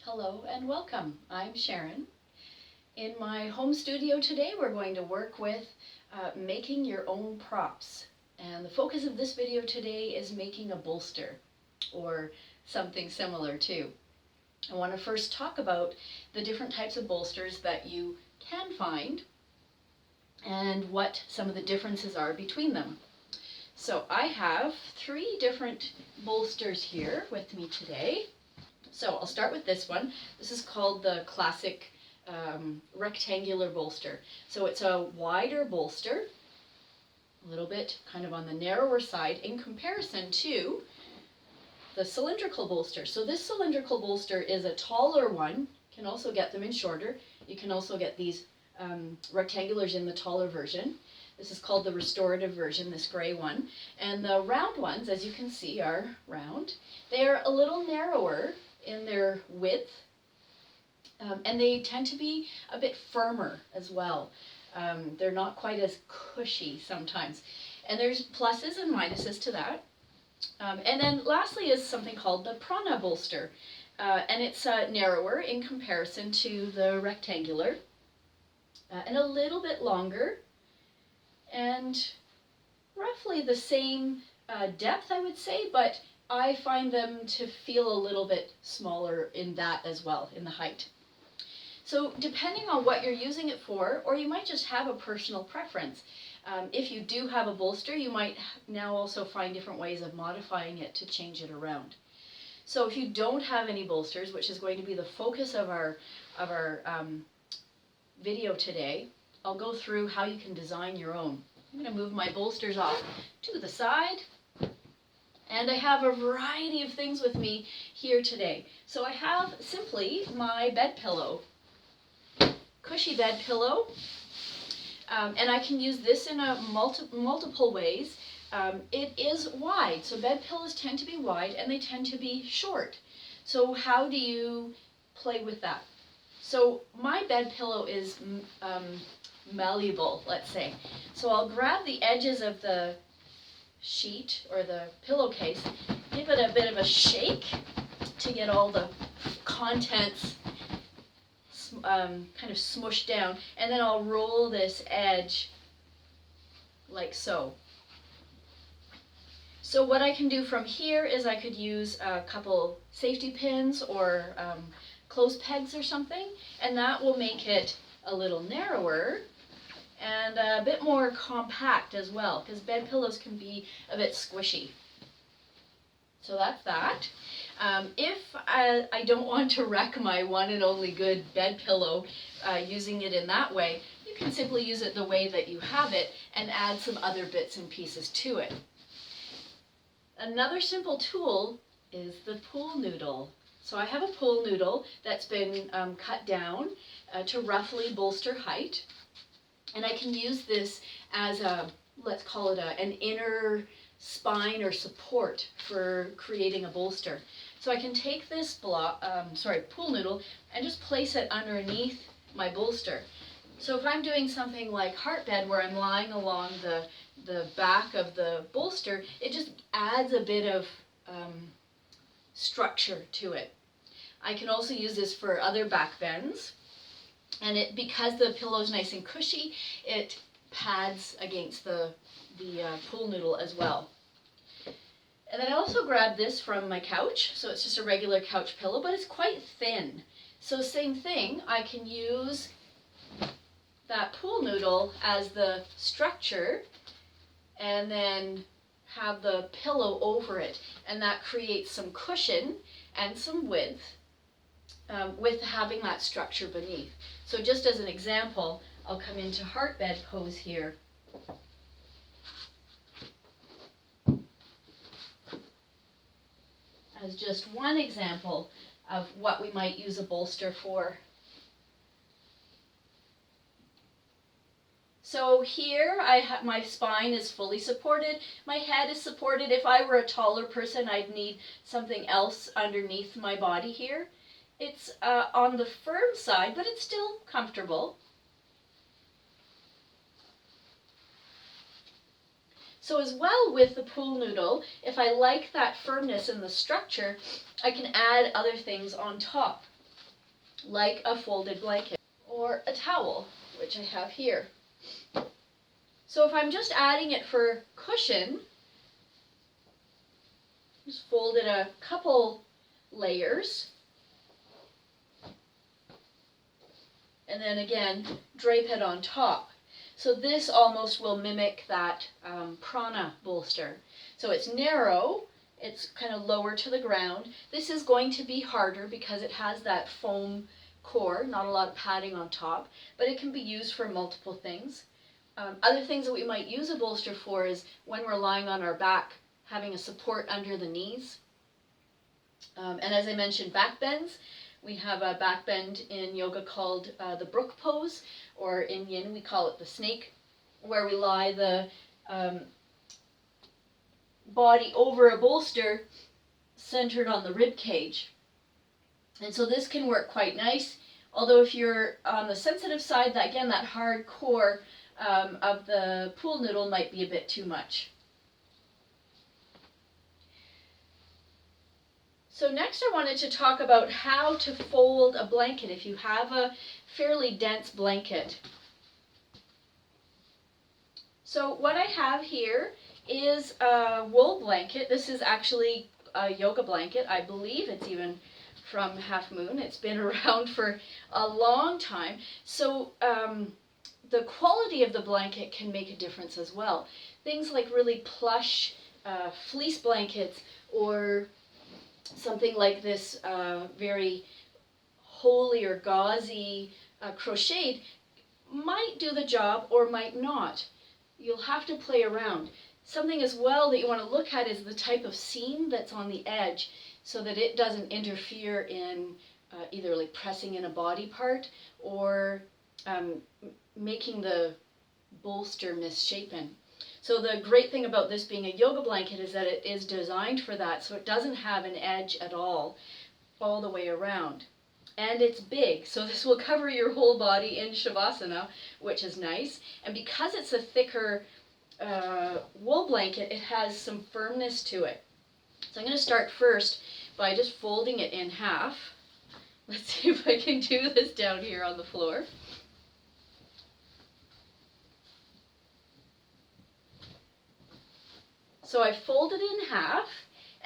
Hello and welcome. I'm Sheron. In my home studio today we're going to work with making your own props. And the focus of this video today is making a bolster or something similar too. I want to first talk about the different types of bolsters that you can find and what some of the differences are between them. So I have 3 different bolsters here with me today. So I'll start with this one. This is called the classic rectangular bolster. So it's a wider bolster, a little bit kind of on the narrower side in comparison to the cylindrical bolster. So this cylindrical bolster is a taller one. You can also get them in shorter. You can also get these rectangulars in the taller version. This is called the restorative version, this gray one. And the round ones, as you can see, are round. They are a little narrower in their width, and they tend to be a bit firmer as well. They're not quite as cushy sometimes. And there's pluses and minuses to that. And then lastly is something called the Prana Bolster. And it's narrower in comparison to the rectangular, and a little bit longer, and roughly the same depth, I would say, but I find them to feel a little bit smaller in that as well, in the height. So depending on what you're using it for, or you might just have a personal preference. If you do have a bolster, you might now also find different ways of modifying it to change it around. So if you don't have any bolsters, which is going to be the focus of our video today, I'll go through how you can design your own. I'm going to move my bolsters off to the side. And I have a variety of things with me here today. So I have simply my bed pillow, cushy bed pillow, and I can use this in multiple ways. It is wide, so bed pillows tend to be wide and they tend to be short. So how do you play with that? So my bed pillow is malleable, let's say. So I'll grab the edges of the sheet or the pillowcase, give it a bit of a shake to get all the contents kind of smushed down, and then I'll roll this edge like so. So what I can do from here is I could use a couple safety pins or clothes pegs or something, and that will make it a little narrower and a bit more compact as well, because bed pillows can be a bit squishy. So that's that. If I don't want to wreck my one and only good bed pillow using it in that way, you can simply use it the way that you have it and add some other bits and pieces to it. Another simple tool is the pool noodle. So I have a pool noodle that's been cut down to roughly bolster height. And I can use this as a, let's call it an inner spine or support for creating a bolster. So I can take this pool noodle and just place it underneath my bolster. So if I'm doing something like heart bed where I'm lying along the back of the bolster, it just adds a bit of structure to it. I can also use this for other back bends. And because the pillow is nice and cushy, it pads against the pool noodle as well. And then I also grabbed this from my couch, so it's just a regular couch pillow, but it's quite thin. So same thing, I can use that pool noodle as the structure and then have the pillow over it. And that creates some cushion and some width with having that structure beneath. So just as an example, I'll come into heart bed pose here. As just one example of what we might use a bolster for. So here my spine is fully supported, my head is supported. If I were a taller person, I'd need something else underneath my body here. It's on the firm side, but it's still comfortable. So as well with the pool noodle, if I like that firmness in the structure, I can add other things on top. like a folded blanket or a towel, which I have here. So if I'm just adding it for cushion, just fold it a couple layers, and then again drape it on top. So this almost will mimic that Prana Bolster. So it's narrow, it's kind of lower to the ground. This is going to be harder because it has that foam core, not a lot of padding on top, but it can be used for multiple things. Other things that we might use a bolster for is when we're lying on our back, having a support under the knees. And as I mentioned, back bends. We have a back bend in yoga called the Brook pose, or in yin we call it the snake, where we lie the body over a bolster centered on the rib cage. And so this can work quite nice, although if you're on the sensitive side, that again, that hard core of the pool noodle might be a bit too much. So next I wanted to talk about how to fold a blanket if you have a fairly dense blanket. So what I have here is a wool blanket. This is actually a yoga blanket. I believe it's even from Half Moon. It's been around for a long time. So the quality of the blanket can make a difference as well. Things like really plush fleece blankets, or something like this very holey or gauzy crocheted might do the job or might not. You'll have to play around. Something as well that you want to look at is the type of seam that's on the edge, so that it doesn't interfere in either like pressing in a body part or making the bolster misshapen. So the great thing about this being a yoga blanket is that it is designed for that, so it doesn't have an edge at all the way around. And it's big, so this will cover your whole body in Shavasana, which is nice. And because it's a thicker wool blanket, it has some firmness to it. So I'm going to start first by just folding it in half. Let's see if I can do this down here on the floor. So I folded in half,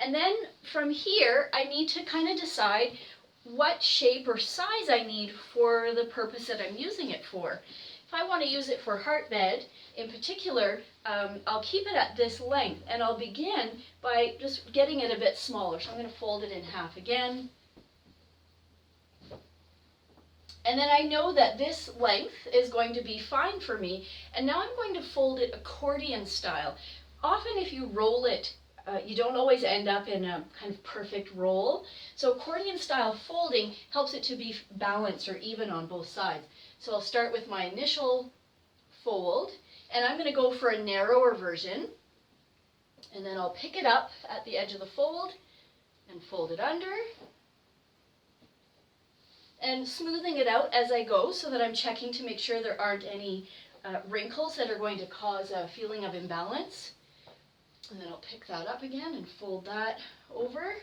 and then from here I need to kind of decide what shape or size I need for the purpose that I'm using it for. If I want to use it for heart bed in particular, I'll keep it at this length, and I'll begin by just getting it a bit smaller. So I'm going to fold it in half again. And then I know that this length is going to be fine for me, and now I'm going to fold it accordion style. Often if you roll it, you don't always end up in a kind of perfect roll. So accordion style folding helps it to be balanced or even on both sides. So I'll start with my initial fold, and I'm going to go for a narrower version. And then I'll pick it up at the edge of the fold and fold it under. And smoothing it out as I go so that I'm checking to make sure there aren't any wrinkles that are going to cause a feeling of imbalance. And then I'll pick that up again and fold that over.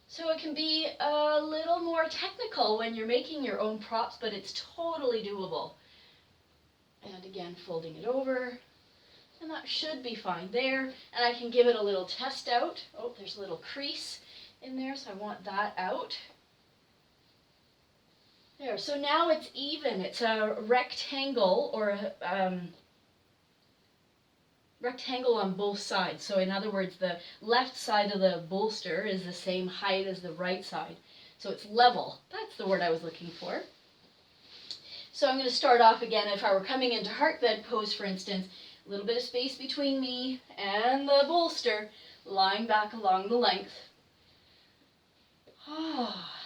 So it can be a little more technical when you're making your own props, but it's totally doable. And again, folding it over. And that should be fine there. And I can give it a little test out. Oh, there's a little crease in there, so I want that out. There, so now it's even. It's a rectangle, or a rectangle on both sides. So in other words, the left side of the bolster is the same height as the right side. So it's level. That's the word I was looking for. So I'm going to start off again. If I were coming into heart bed pose, for instance, a little bit of space between me and the bolster, lying back along the length.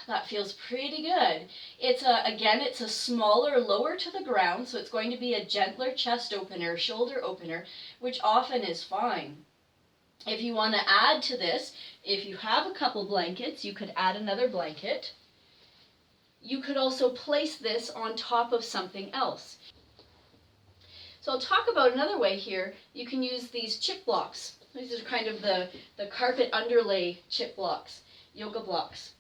That feels pretty good. It's a smaller, lower to the ground, so it's going to be a gentler chest opener, shoulder opener, which often is fine. If you want to add to this, if you have a couple blankets, you could add another blanket. You could also place this on top of something else. So I'll talk about another way here. You can use these chip blocks. These are kind of the carpet underlay chip blocks, yoga blocks.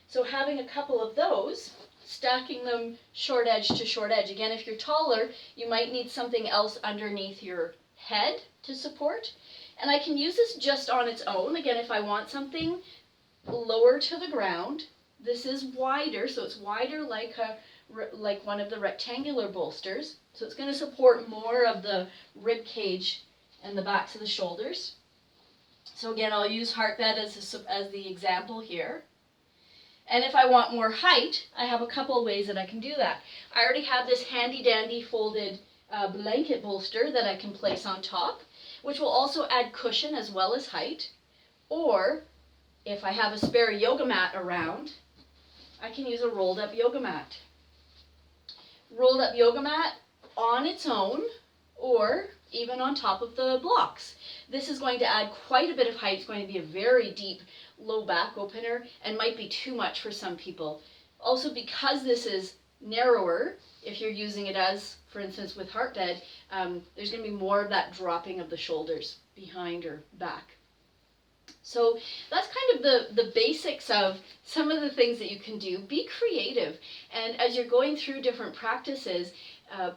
So having a couple of those, stacking them short edge to short edge. Again, if you're taller, you might need something else underneath your head to support. And I can use this just on its own. Again, if I want something lower to the ground, this is wider, so it's wider like one of the rectangular bolsters. So it's going to support more of the rib cage and the backs of the shoulders. So again, I'll use heart bed as the example here. And if I want more height, I have a couple of ways that I can do that. I already have this handy dandy folded blanket bolster that I can place on top, which will also add cushion as well as height. Or if I have a spare yoga mat around, I can use a rolled up yoga mat. Rolled up yoga mat on its own, or even on top of the blocks. This is going to add quite a bit of height. It's going to be a very deep low back opener and might be too much for some people. Also, because this is narrower, if you're using it as, for instance, with heart bed, there's going to be more of that dropping of the shoulders behind or back. So that's kind of the basics of some of the things that you can do. Be creative, and as you're going through different practices,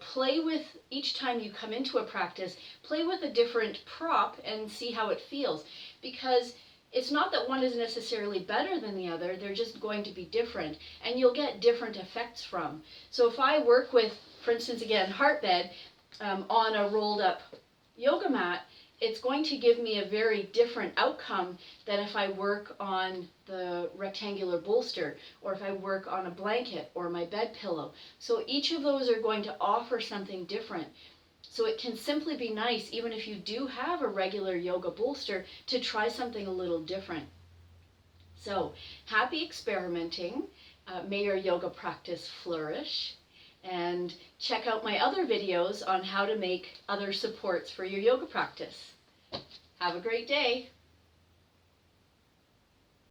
play with, each time you come into a practice, play with a different prop and see how it feels. Because it's not that one is necessarily better than the other, they're just going to be different, and you'll get different effects from. So if I work with, for instance, again, heart bed on a rolled up yoga mat, it's going to give me a very different outcome than if I work on the rectangular bolster, or if I work on a blanket or my bed pillow. So each of those are going to offer something different. So it can simply be nice, even if you do have a regular yoga bolster, to try something a little different. So happy experimenting. May your yoga practice flourish. And check out my other videos on how to make other supports for your yoga practice. Have a great day.